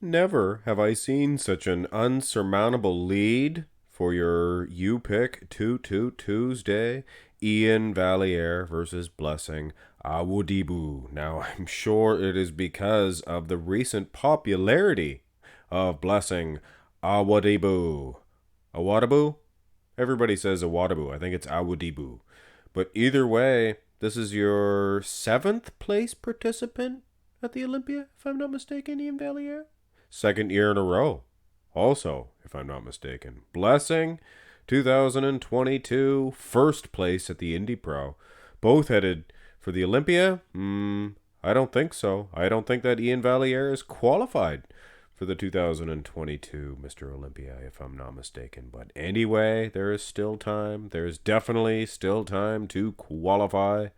Never have I seen such an unsurmountable lead for your You Pick 2 Tuesday. Iain Valliere versus Blessing Awodibu. Now, I'm sure it is because of the recent popularity of Blessing Awodibu. Awodibu? Everybody says Awodibu. I think it's Awodibu. But either way, this is your seventh place participant at the Olympia, if I'm not mistaken, Iain Valliere. Second year in a row. Also, if I'm not mistaken. Blessing, 2022, first place at the Indy Pro. Both headed for the Olympia? I don't think so. I don't think that Iain Valliere is qualified for the 2022 Mr. Olympia, if I'm not mistaken. But anyway, there is still time. There is definitely still time to qualify.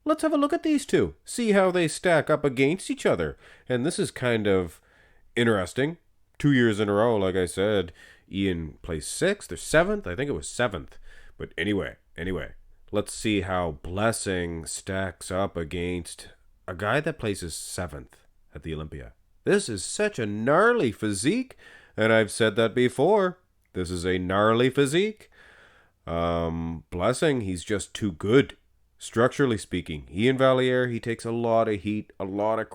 Let's have a look at these two, see how they stack up against each other. And this is kind of interesting. 2 years in a row, like I said, Iain placed sixth or seventh. I think it was seventh. But anyway, let's see how Blessing stacks up against a guy that places seventh at the Olympia. This is such a gnarly physique, and I've said that before. This is a gnarly physique. Blessing, he's just too good. Structurally speaking, Iain Valliere, he takes a lot of heat, a lot of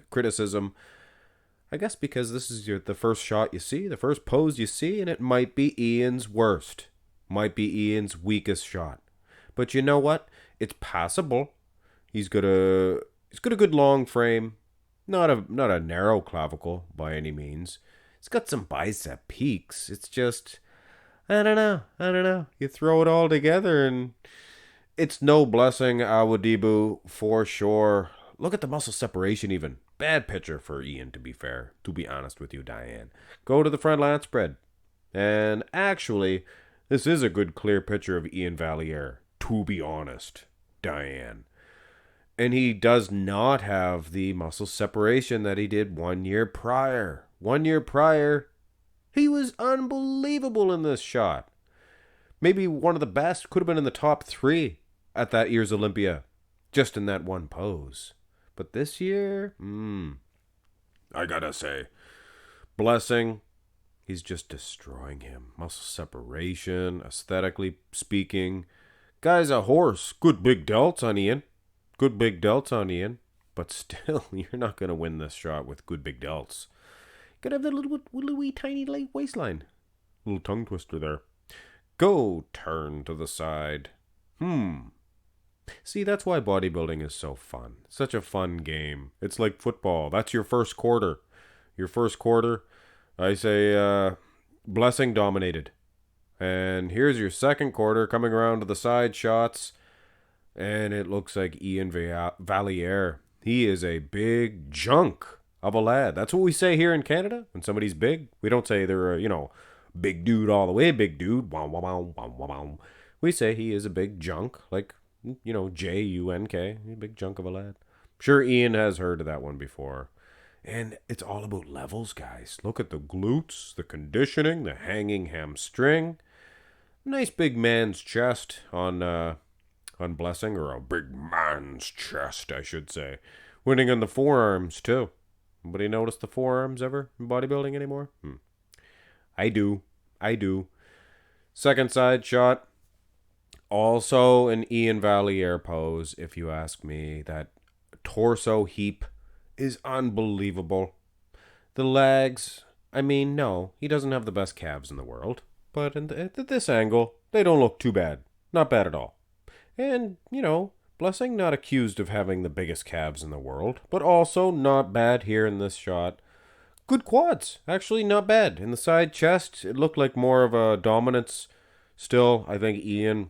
criticism. I guess because this is the first shot you see, the first pose you see, and it might be Iain's worst. Might be Iain's weakest shot. But you know what? It's passable. He's got a good long frame. Not a narrow clavicle by any means. It's got some bicep peaks. It's just I don't know. You throw it all together and it's no Blessing Awodibu for sure. Look at the muscle separation even. Bad picture for Iain, to be fair. To be honest with you, Diane. Go to the front lat spread. And actually, this is a good clear picture of Iain Valliere. To be honest, Diane. And he does not have the muscle separation that he did 1 year prior. 1 year prior, he was unbelievable in this shot. Maybe one of the best. Could have been in the top three at that year's Olympia, just in that one pose. But this year, I gotta say, Blessing, he's just destroying him. Muscle separation, aesthetically speaking. Guy's a horse. Good big delts on Iain. Good big delts on Iain. But still, you're not going to win this shot with good big delts. Gotta have that little wee tiny light waistline. Little tongue twister there. Go turn to the side. See, that's why bodybuilding is so fun. Such a fun game. It's like football. That's your first quarter. Your first quarter, I say, Blessing dominated. And here's your second quarter coming around to the side shots. And it looks like Iain Valliere. He is a big junk of a lad. That's what we say here in Canada when somebody's big. We don't say they're big dude all the way, big dude. We say he is a big junk, like, Junk. Big junk of a lad. Sure, Iain has heard of that one before. And it's all about levels, guys. Look at the glutes, the conditioning, the hanging hamstring. Nice big man's chest on Blessing, or a big man's chest, I should say. Winning on the forearms, too. Anybody notice the forearms ever in bodybuilding anymore? I do. Second side shot. Also an Iain Valliere pose, if you ask me. That torso heap is unbelievable. The legs, no, he doesn't have the best calves in the world. But at this angle, they don't look too bad. Not bad at all. And, Blessing not accused of having the biggest calves in the world, but also not bad here in this shot. Good quads, actually not bad. In the side chest, it looked like more of a dominance. Still, I think Iain,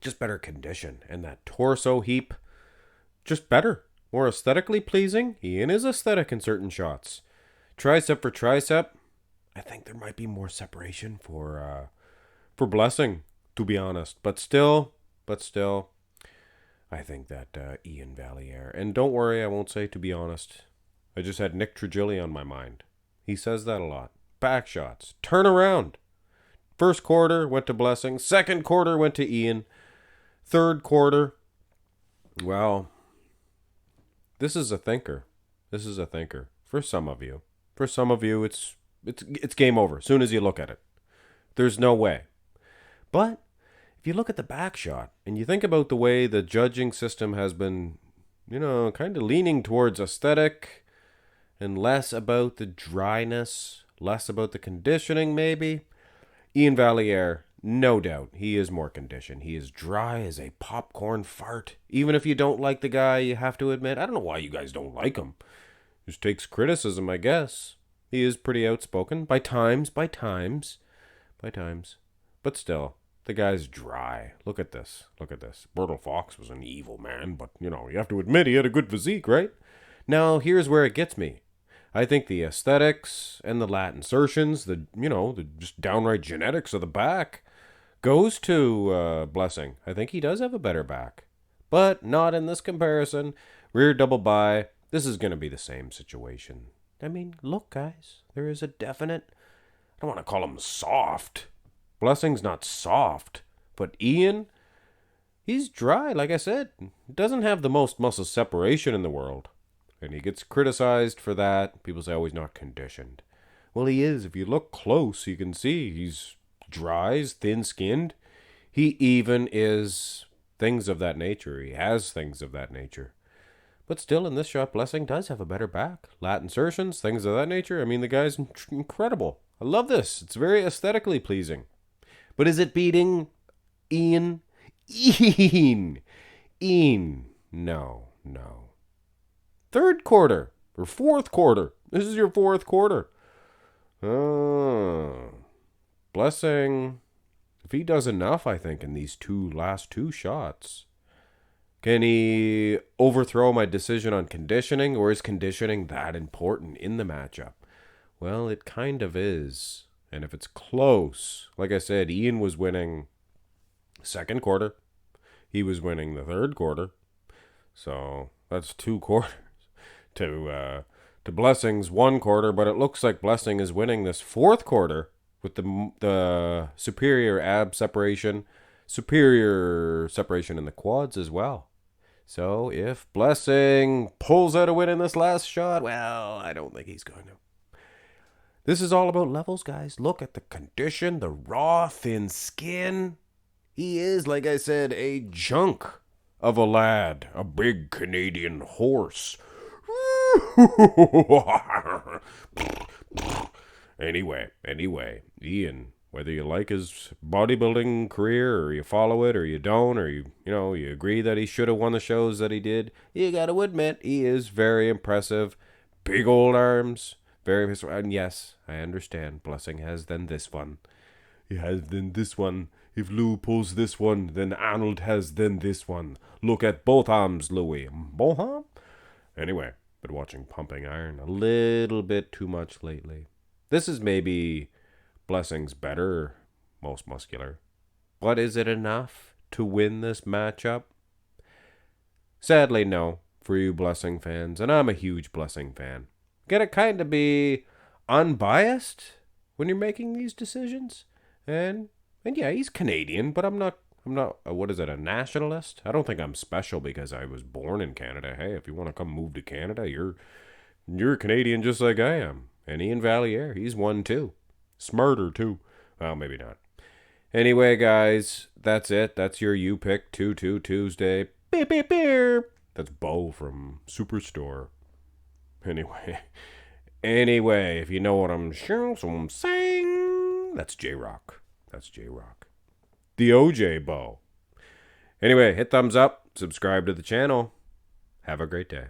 just better condition. And that torso heap, just better. More aesthetically pleasing. Iain is aesthetic in certain shots. Tricep for tricep, I think there might be more separation for Blessing, to be honest. But still, I think that Iain Valliere. And don't worry, I won't say to be honest. I just had Nick Trigili on my mind. He says that a lot. Back shots. Turn around. First quarter went to Blessing. Second quarter went to Iain. Third quarter, well, this is a thinker. For some of you. For some of you, it's game over as soon as you look at it. There's no way. But if you look at the back shot and you think about the way the judging system has been, kind of leaning towards aesthetic and less about the dryness, less about the conditioning maybe, Iain Valliere, no doubt, he is more conditioned. He is dry as a popcorn fart. Even if you don't like the guy, you have to admit, I don't know why you guys don't like him. Just takes criticism, I guess. He is pretty outspoken, by times. But still, the guy's dry. Look at this. Bertil Fox was an evil man, but, you have to admit he had a good physique, right? Now, here's where it gets me. I think the aesthetics and the lat insertions, the just downright genetics of the back goes to Blessing. I think he does have a better back. But not in this comparison. Rear double by, this is going to be the same situation. I mean, look, guys, there is a definite, I don't want to call him soft. Blessing's not soft. But Iain, he's dry, like I said. Doesn't have the most muscle separation in the world. And he gets criticized for that. People say, oh, he's not conditioned. Well, he is. If you look close, you can see he's dry, he's thin-skinned. He even is things of that nature. He has things of that nature. But still, in this shot, Blessing does have a better back. Lat insertions, things of that nature. I mean, the guy's incredible. I love this. It's very aesthetically pleasing. But is it beating Iain? Iain. No. Third quarter or fourth quarter. This is your fourth quarter. Blessing, if he does enough, I think, in these last two shots, can he overthrow my decision on conditioning, or is conditioning that important in the matchup? Well, it kind of is. And if it's close, like I said, Iain was winning second quarter. He was winning the third quarter. So that's 2 quarters. To Blessing's 1 quarter, but it looks like Blessing is winning this fourth quarter with the superior separation in the quads as well. So if Blessing pulls out a win in this last shot, well, I don't think he's going to. This is all about levels, guys. Look at the condition, the raw, thin skin. He is, like I said, a junk of a lad, a big Canadian horse. Anyway, Iain, whether you like his bodybuilding career or you follow it or you don't, or you agree that he should have won the shows that he did, you got to admit he is very impressive. Big old arms, and yes, I understand. Blessing has then this one. He has then this one. If Lou pulls this one, then Arnold has then this one. Look at both arms, Louis. Both arms? Anyway. Been watching Pumping Iron a little bit too much lately. This is maybe Blessing's better, most muscular. But is it enough to win this matchup? Sadly, no, for you Blessing fans, and I'm a huge Blessing fan. Gotta kind of be unbiased when you're making these decisions. And yeah, he's Canadian, but I'm not, what is it, a nationalist? I don't think I'm special because I was born in Canada. Hey, if you want to come move to Canada, you're Canadian just like I am. And Iain Valliere, he's one too. Smarter too. Well, maybe not. Anyway, guys, that's it. That's your You Pick 2-2 Tuesday. Beep, beep, beep. That's Bo from Superstore. Anyway, if you know what I'm saying, that's J-Rock. The OJ Bo. Anyway, hit thumbs up, subscribe to the channel. Have a great day.